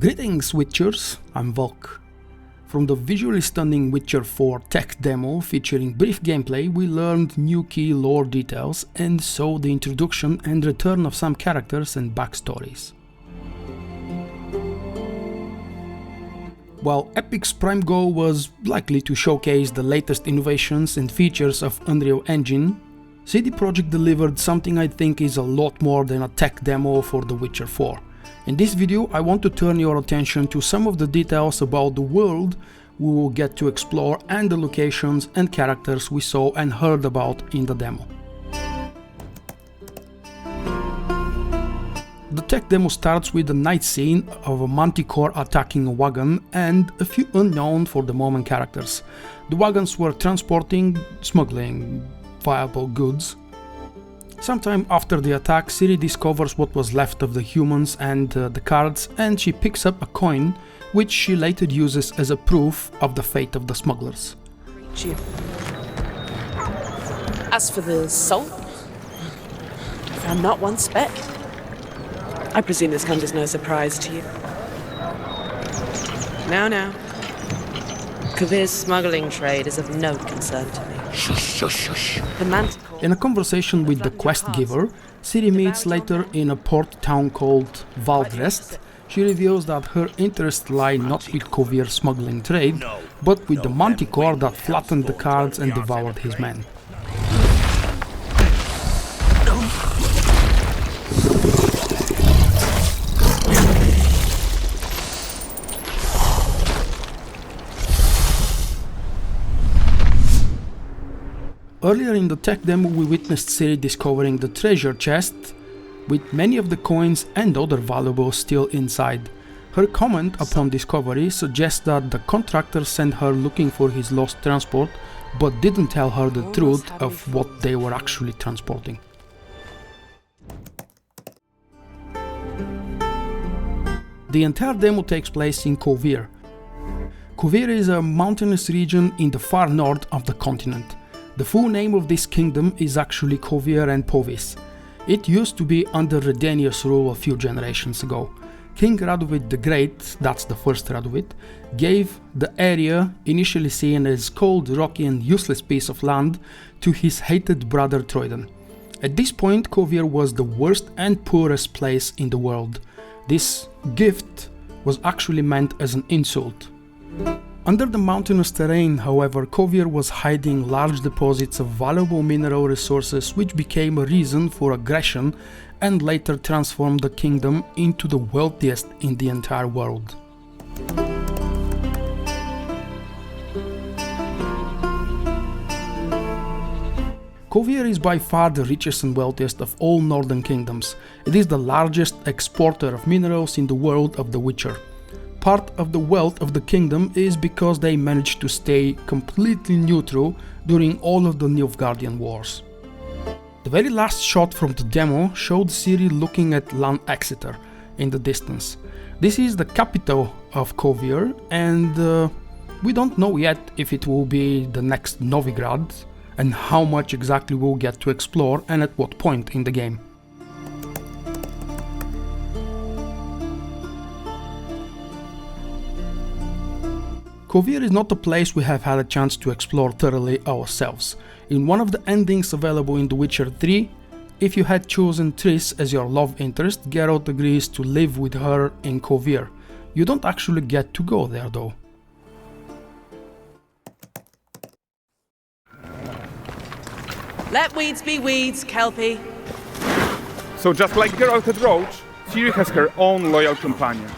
Greetings Witchers, I'm VULKK. From the visually stunning Witcher 4 tech demo featuring brief gameplay, we learned new key lore details and saw the introduction and return of some characters and backstories. While Epic's prime goal was likely to showcase the latest innovations and features of Unreal Engine, CD Projekt delivered something I think is a lot more than a tech demo for The Witcher 4. In this video I want to turn your attention to some of the details about the world we will get to explore and the locations and characters we saw and heard about in the demo. The tech demo starts with a night scene of a Manticore attacking a wagon and a few unknown for the moment characters. The wagons were smuggling viable goods. Sometime after the attack, Ciri discovers what was left of the humans and the cards, and she picks up a coin, which she later uses as a proof of the fate of the smugglers. As for the salt, I found not one speck. I presume this comes as no surprise to you. Now. Kovir's smuggling trade is of no concern to me. Shush. The Manticore. In a conversation with the quest giver, Ciri meets later in a port town called Valdrest. She reveals that her interests lie not with Kovir's smuggling trade, but with the Manticore that flattened the cards and devoured his men. Earlier in the tech demo we witnessed Ciri discovering the treasure chest with many of the coins and other valuables still inside. Her comment upon discovery suggests that the contractor sent her looking for his lost transport but didn't tell her the truth of what they were actually transporting. The entire demo takes place in Kovir. Kovir is a mountainous region in the far north of the continent. The full name of this kingdom is actually Kovir and Povis. It used to be under Redenius rule a few generations ago. King Radovid the Great, that's the first Radovid, gave the area, initially seen as cold, rocky and useless piece of land, to his hated brother Troidan. At this point Kovir was the worst and poorest place in the world. This gift was actually meant as an insult. Under the mountainous terrain, however, Kovir was hiding large deposits of valuable mineral resources which became a reason for aggression and later transformed the kingdom into the wealthiest in the entire world. Kovir is by far the richest and wealthiest of all northern kingdoms. It is the largest exporter of minerals in the world of The Witcher. Part of the wealth of the kingdom is because they managed to stay completely neutral during all of the Nilfgaardian wars. The very last shot from the demo showed Ciri looking at Lan Exeter in the distance. This is the capital of Kovir, and we don't know yet if it will be the next Novigrad and how much exactly we'll get to explore and at what point in the game. Kovir is not a place we have had a chance to explore thoroughly ourselves. In one of the endings available in The Witcher 3, if you had chosen Triss as your love interest, Geralt agrees to live with her in Kovir. You don't actually get to go there though. Let weeds be weeds, Kelpie. So just like Geralt had Roach, Ciri has her own loyal companion.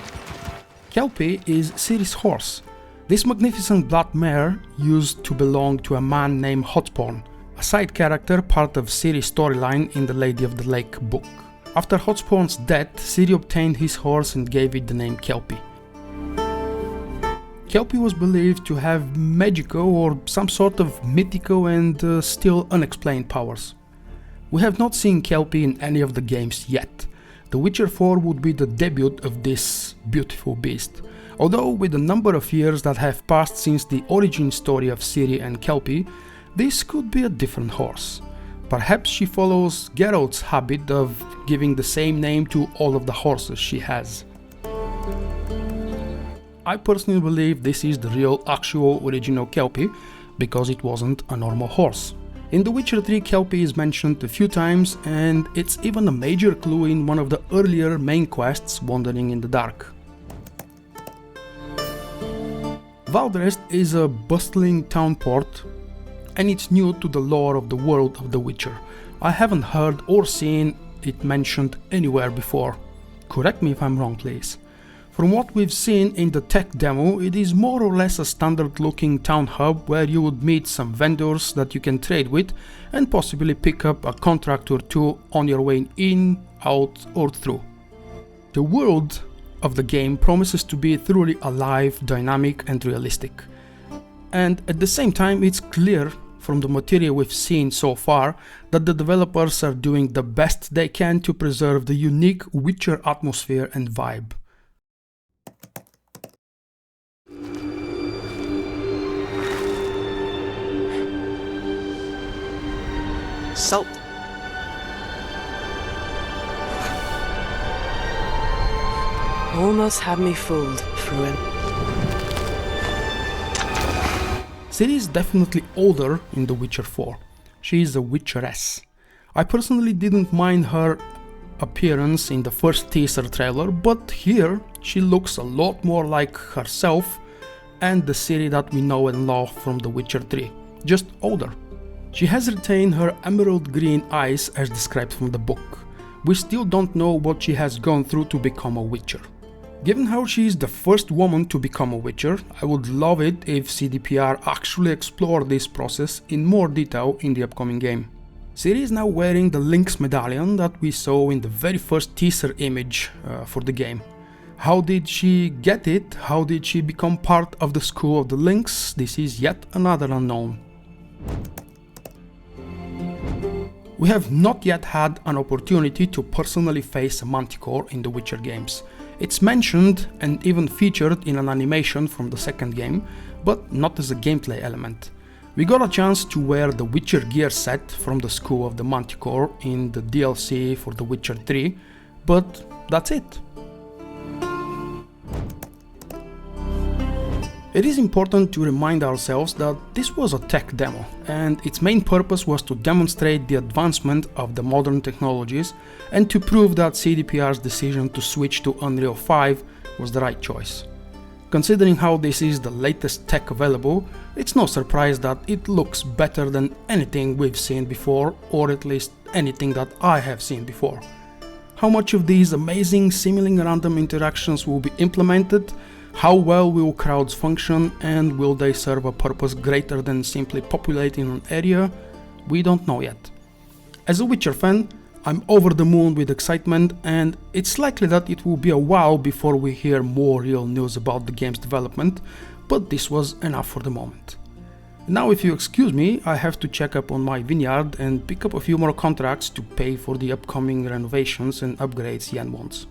Kelpie is Ciri's horse. This magnificent black mare used to belong to a man named Hotsporn, a side character part of Ciri's storyline in the Lady of the Lake book. After Hotsporn's death, Ciri obtained his horse and gave it the name Kelpie. Kelpie was believed to have magical or some sort of mythical and still unexplained powers. We have not seen Kelpie in any of the games yet. The Witcher 4 would be the debut of this beautiful beast. Although with the number of years that have passed since the origin story of Ciri and Kelpie, this could be a different horse. Perhaps she follows Geralt's habit of giving the same name to all of the horses she has. I personally believe this is the real, actual, original Kelpie, because it wasn't a normal horse. In The Witcher 3, Kelpie is mentioned a few times, and it's even a major clue in one of the earlier main quests, Wandering in the Dark. Valdrest is a bustling town port, and it's new to the lore of the world of The Witcher. I haven't heard or seen it mentioned anywhere before. Correct me if I'm wrong, please. From what we've seen in the tech demo, it is more or less a standard looking town hub where you would meet some vendors that you can trade with and possibly pick up a contract or two on your way in, out or through. The world of the game promises to be thoroughly alive, dynamic and realistic. And at the same time, it's clear from the material we've seen so far that the developers are doing the best they can to preserve the unique Witcher atmosphere and vibe. Salt. Almost had me fooled, Fruin. Ciri is definitely older in The Witcher 4. She is a Witcheress. I personally didn't mind her appearance in the first teaser trailer, but here she looks a lot more like herself and the Ciri that we know and love from The Witcher 3, just older. She has retained her emerald green eyes as described from the book. We still don't know what she has gone through to become a Witcher. Given how she is the first woman to become a Witcher, I would love it if CDPR actually explored this process in more detail in the upcoming game. Ciri is now wearing the Lynx medallion that we saw in the very first teaser image for the game. How did she get it? How did she become part of the School of the Lynx? This is yet another unknown. We have not yet had an opportunity to personally face a Manticore in the Witcher games. It's mentioned and even featured in an animation from the second game, but not as a gameplay element. We got a chance to wear the Witcher gear set from the School of the Manticore in the DLC for The Witcher 3, but that's it. It is important to remind ourselves that this was a tech demo, and its main purpose was to demonstrate the advancement of the modern technologies and to prove that CDPR's decision to switch to Unreal 5 was the right choice. Considering how this is the latest tech available, it's no surprise that it looks better than anything we've seen before, or at least anything that I have seen before. How much of these amazing seemingly random interactions will be implemented? How well will crowds function, and will they serve a purpose greater than simply populating an area? We don't know yet. As a Witcher fan, I'm over the moon with excitement, and it's likely that it will be a while before we hear more real news about the game's development, but this was enough for the moment. Now, if you excuse me, I have to check up on my vineyard and pick up a few more contracts to pay for the upcoming renovations and upgrades Yen wants.